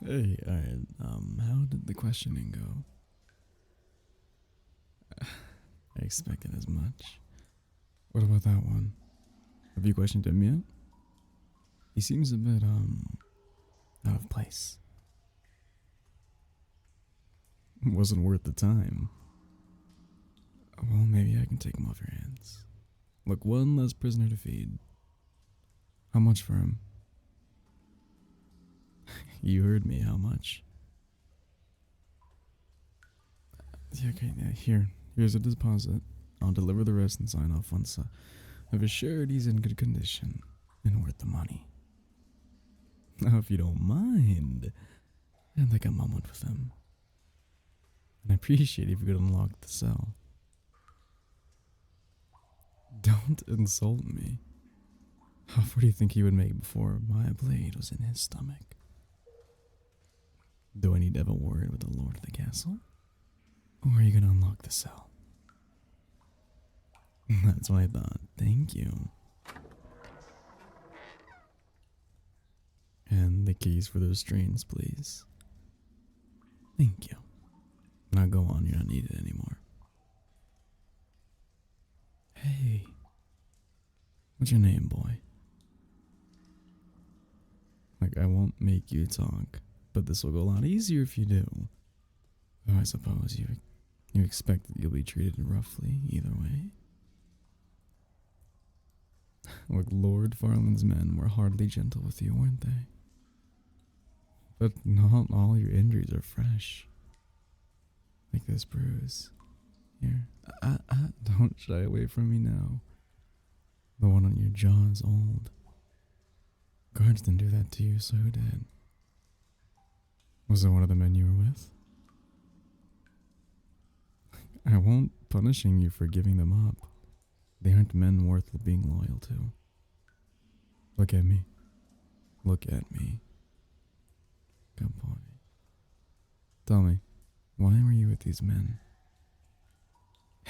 Hey, alright, how did the questioning go? I expected as much. What about that one? Have you questioned him yet? He seems a bit, out of place. Wasn't worth the time. Well, maybe I can take him off your hands. Look, one less prisoner to feed. How much for him? You heard me, how much? Yeah, okay, yeah, here's a deposit. I'll deliver the rest and sign off once I've assured he's in good condition and worth the money. Now, if you don't mind, I'd like a moment with him. And I appreciate if you could unlock the cell. Don't insult me. How far do you think he would make before my blade was in his stomach? Do I need to have a word with the lord of the castle? Or are you going to unlock the cell? That's what I thought. Thank you. And the keys for those trains, please. Thank you. Now go on, you're not needed anymore. Hey. What's your name, boy? Like, I won't make you talk, but this will go a lot easier if you do. Though I suppose you expect that you'll be treated roughly either way. Look, Lord Farland's men were hardly gentle with you, weren't they? But not all your injuries are fresh. Like this bruise. Here. Don't shy away from me now. The one on your jaw is old. Guards didn't do that to you, so who did? Was it one of the men you were with? I won't punishing you for giving them up. They aren't men worth being loyal to. Look at me. Look at me. Good boy. Tell me, why were you with these men?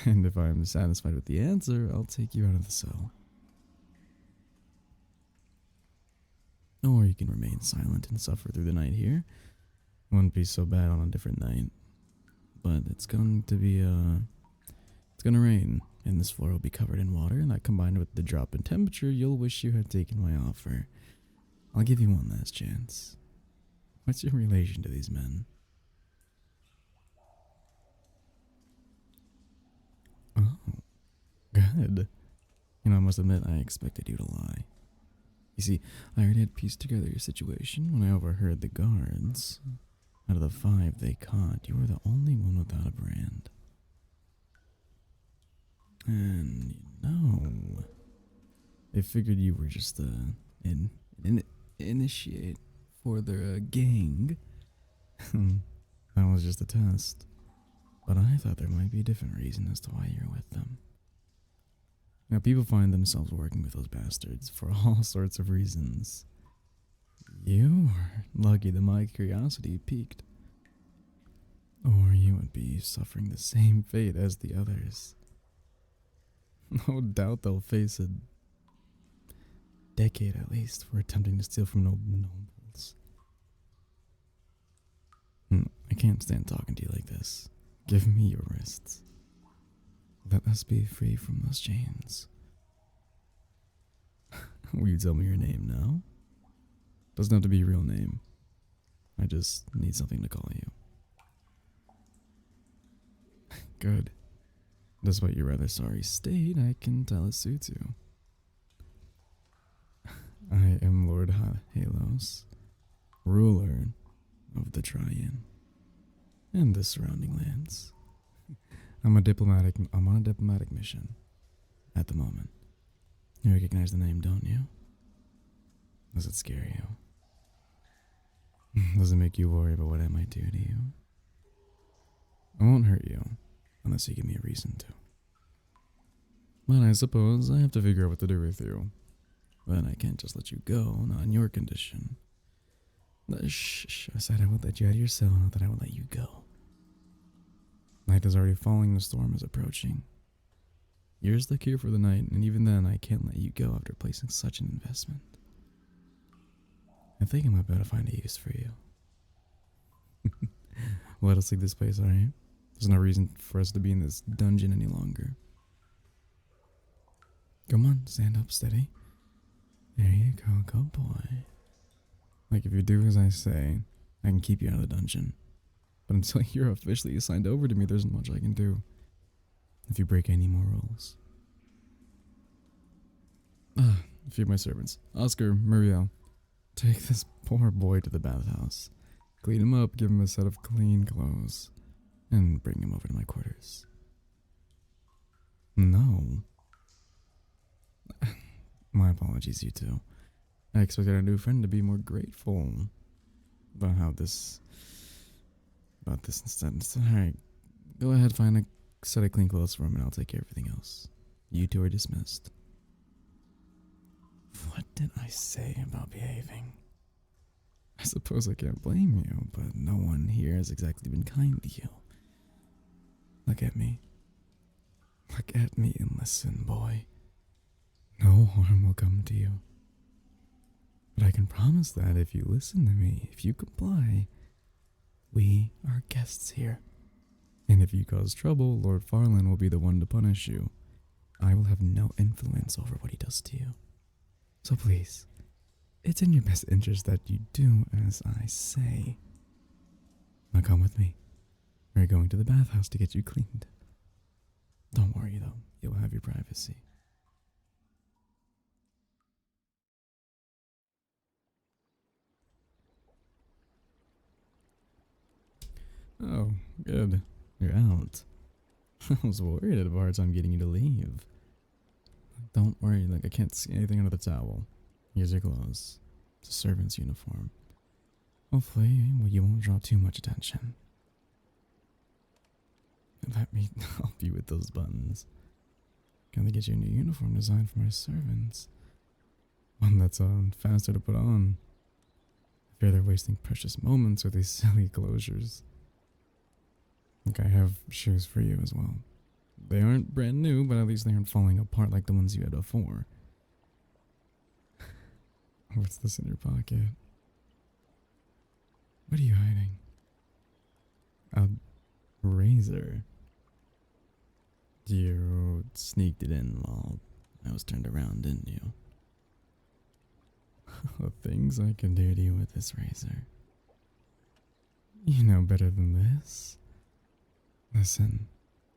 And if I'm satisfied with the answer, I'll take you out of the cell. Or you can remain silent and suffer through the night here. Wouldn't be so bad on a different night. But it's going to be, it's going to rain, and this floor will be covered in water, and that combined with the drop in temperature, you'll wish you had taken my offer. I'll give you one last chance. What's your relation to these men? Oh, good. I must admit, I expected you to lie. You see, I already had pieced together your situation when I overheard the guards. Out of the 5 they caught, you were the only one without a brand. And, they figured you were just an initiate for their gang. That was just a test. But I thought there might be a different reason as to why you're with them. Now, people find themselves working with those bastards for all sorts of reasons. You were lucky that my curiosity piqued. Or you would be suffering the same fate as the others. No doubt they'll face a decade at least for attempting to steal from nobles. I can't stand talking to you like this. Give me your wrists. Let us be free from those chains. Will you tell me your name now? Doesn't have to be your real name. I just need something to call you. Good. Despite your rather sorry state, I can tell it suits you. I am Lord Halos, ruler of the Trian and the surrounding lands. I'm on a diplomatic mission at the moment. You recognize the name, don't you? Does it scare you? Does it make you worry about what I might do to you? I won't hurt you unless you give me a reason to. But I suppose I have to figure out what to do with you. But I can't just let you go, not in your condition. Shh, I said I would let you out of your cell, not that I would let you go. Night is already falling, the storm is approaching. You're stuck here for the night, and even then I can't let you go after placing such an investment. I think I might be able to find a use for you. Let us leave this place, alright? There's no reason for us to be in this dungeon any longer. Come on, stand up steady. There you go, good boy. Like, if you do as I say, I can keep you out of the dungeon. But until you're officially assigned over to me, there isn't much I can do. If you break any more rules. A few of my servants. Oscar, Muriel. Take this poor boy to the bathhouse. Clean him up, give him a set of clean clothes. And bring him over to my quarters. No. My apologies, you two. I expected our new friend to be more grateful about how this... about this instead. Alright, go ahead, find a set of clean clothes for him and I'll take care of everything else. You two are dismissed. What did I say about behaving? I suppose I can't blame you, but no one here has exactly been kind to you. Look at me. Look at me and listen, boy. No harm will come to you. But I can promise that if you listen to me, if you comply, we are guests here. And if you cause trouble, Lord Farland will be the one to punish you. I will have no influence over what he does to you. So please, it's in your best interest that you do as I say. Now come with me. We're going to the bathhouse to get you cleaned. Don't worry though, you'll have your privacy. Oh, good. You're out. I was worried I'd have a hard time getting you to leave. Don't worry, I can't see anything under the towel. Here's your clothes. It's a servant's uniform. Hopefully, you won't draw too much attention. Let me help you with those buttons. Gotta get you a new uniform designed for my servants. One that's faster to put on. I fear they're wasting precious moments with these silly closures. I have shoes for you as well. They aren't brand new, but at least they aren't falling apart like the ones you had before. What's this in your pocket? What are you hiding? A razor. You sneaked it in while I was turned around, didn't you? The things I can do to you with this razor. You know better than this. Listen,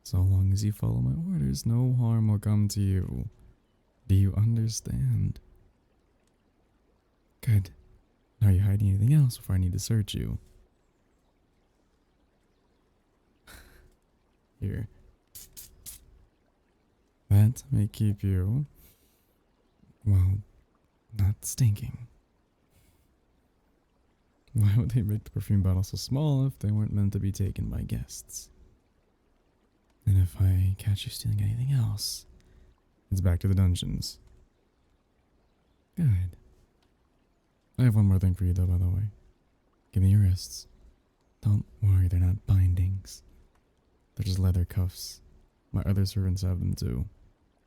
so long as you follow my orders, no harm will come to you. Do you understand? Good. Now, are you hiding anything else before I need to search you? Here. That may keep you, well, not stinking. Why would they make the perfume bottle so small if they weren't meant to be taken by guests? And if I catch you stealing anything else, it's back to the dungeons. Good. I have one more thing for you though, by the way. Give me your wrists. Don't worry, they're not bindings. They're just leather cuffs. My other servants have them too.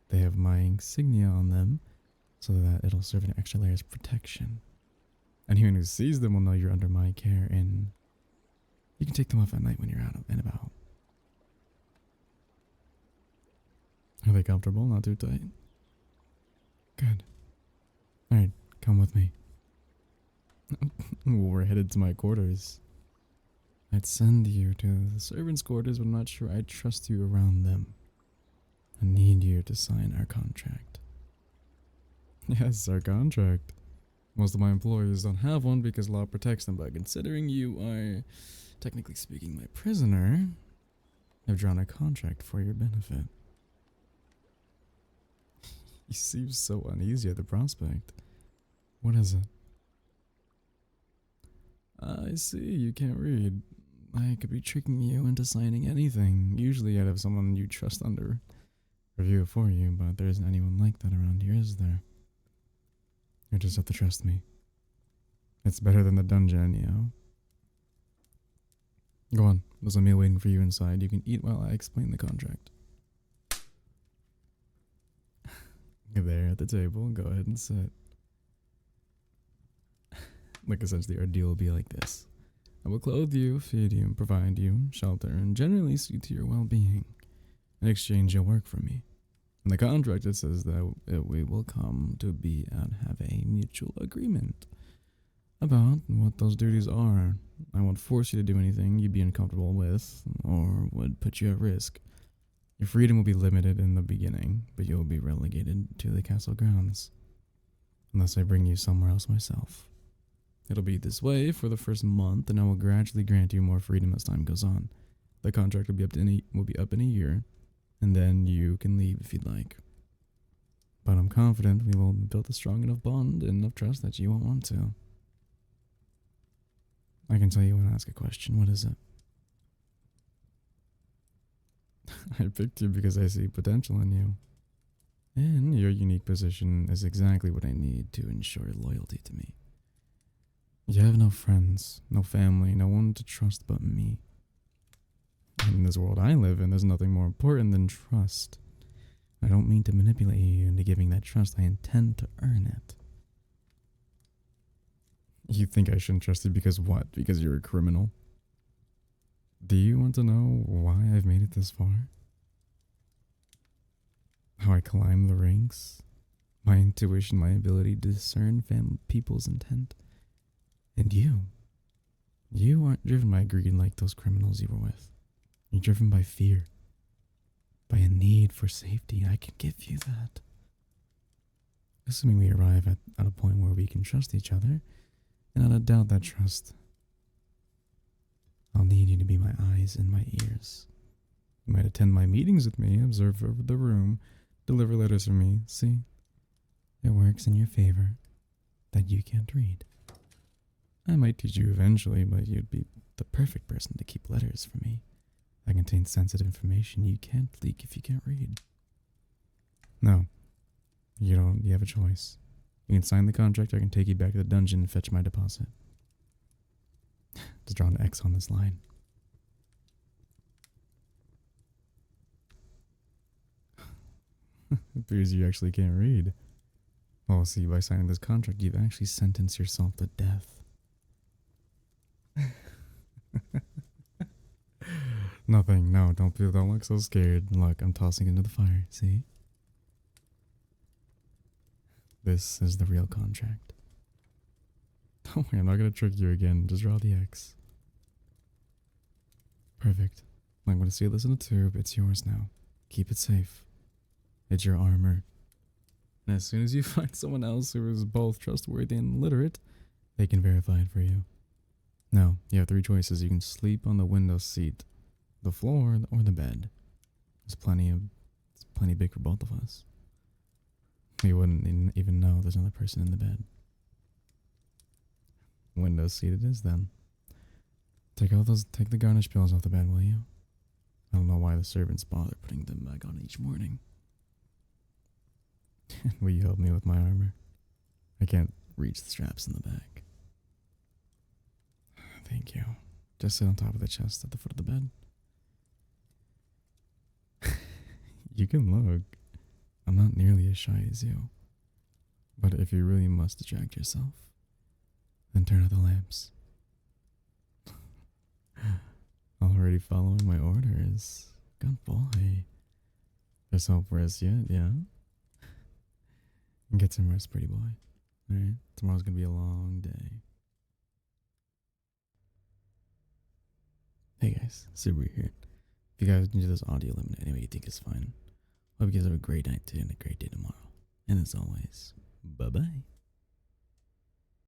They have my insignia on them, so that it'll serve an extra layer of protection. Anyone who sees them will know you're under my care, and you can take them off at night when you're out and about. Are they comfortable? Not too tight? Good. Alright, come with me. We're headed to my quarters. I'd send you to the servants' quarters, but I'm not sure I'd trust you around them. I need you to sign our contract. Yes, our contract. Most of my employees don't have one because law protects them, but considering you are, technically speaking, my prisoner, I've drawn a contract for your benefit. You seem so uneasy at the prospect. What is it? I see, you can't read. I could be tricking you into signing anything. Usually I'd have someone you trust under review it for you, but there isn't anyone like that around here, is there? You just have to trust me. It's better than the dungeon, you know? Go on, there's a meal waiting for you inside. You can eat while I explain the contract. There at the table, go ahead and sit. Like, essentially, our deal will be like this. I will clothe you, feed you, provide you shelter, and generally see to your well-being. In exchange, you'll work for me. In the contract, it says that we will come to be and have a mutual agreement about what those duties are. I won't force you to do anything you'd be uncomfortable with or would put you at risk. Your freedom will be limited in the beginning, but you'll be relegated to the castle grounds. Unless I bring you somewhere else myself. It'll be this way for the first month, and I will gradually grant you more freedom as time goes on. The contract will be up in a year, and then you can leave if you'd like. But I'm confident we will build a strong enough bond and enough trust that you won't want to. I can tell you when I ask a question. What is it? I picked you because I see potential in you. And your unique position is exactly what I need to ensure loyalty to me. You have no friends, no family, no one to trust but me. And in this world I live in, there's nothing more important than trust. I don't mean to manipulate you into giving that trust. I intend to earn it. You think I shouldn't trust you because what? Because you're a criminal? Do you want to know why I've made it this far? How I climb the ranks? My intuition, my ability to discern people's intent. And you aren't driven by greed like those criminals you were with. You're driven by fear. By a need for safety. I can give you that. Assuming we arrive at a point where we can trust each other, and I don't doubt that trust. I'll need you to be my eyes and my ears. You might attend my meetings with me, observe over the room, deliver letters for me. See? It works in your favor that you can't read. I might teach you eventually, but you'd be the perfect person to keep letters for me that contain sensitive information you can't leak if you can't read. No. You don't. You have a choice. You can sign the contract, or I can take you back to the dungeon and fetch my deposit. Just draw an X on this line. It appears you actually can't read. Well, see, by signing this contract, you've actually sentenced yourself to death. Nothing. No, don't look so scared. Look, I'm tossing into the fire. See? This is the real contract. Don't worry, I'm not gonna trick you again. Just draw the X. Perfect. I'm gonna seal this in a tube. It's yours now. Keep it safe. It's your armor. And as soon as you find someone else who is both trustworthy and literate, they can verify it for you. Now, you have three choices. You can sleep on the window seat, the floor, or the bed. It's plenty big for both of us. We wouldn't even know there's another person in the bed. Window seat it is then. Take the garnish pillows off the bed, will you? I don't know why the servants bother putting them back on each morning. Will you help me with my armor? I can't reach the straps in the back. Thank you. Just sit on top of the chest at the foot of the bed. You can look. I'm not nearly as shy as you. But if you really must distract yourself, then turn out the lamps. Already following my orders. Good boy. There's hope for us yet, yeah? Get some rest, pretty boy. Alright? Tomorrow's gonna be a long day. Hey guys, Subaru here. If you guys enjoy this audio, let me know anyway you think is fine. Hope you guys have a great night today and a great day tomorrow. And as always, bye-bye.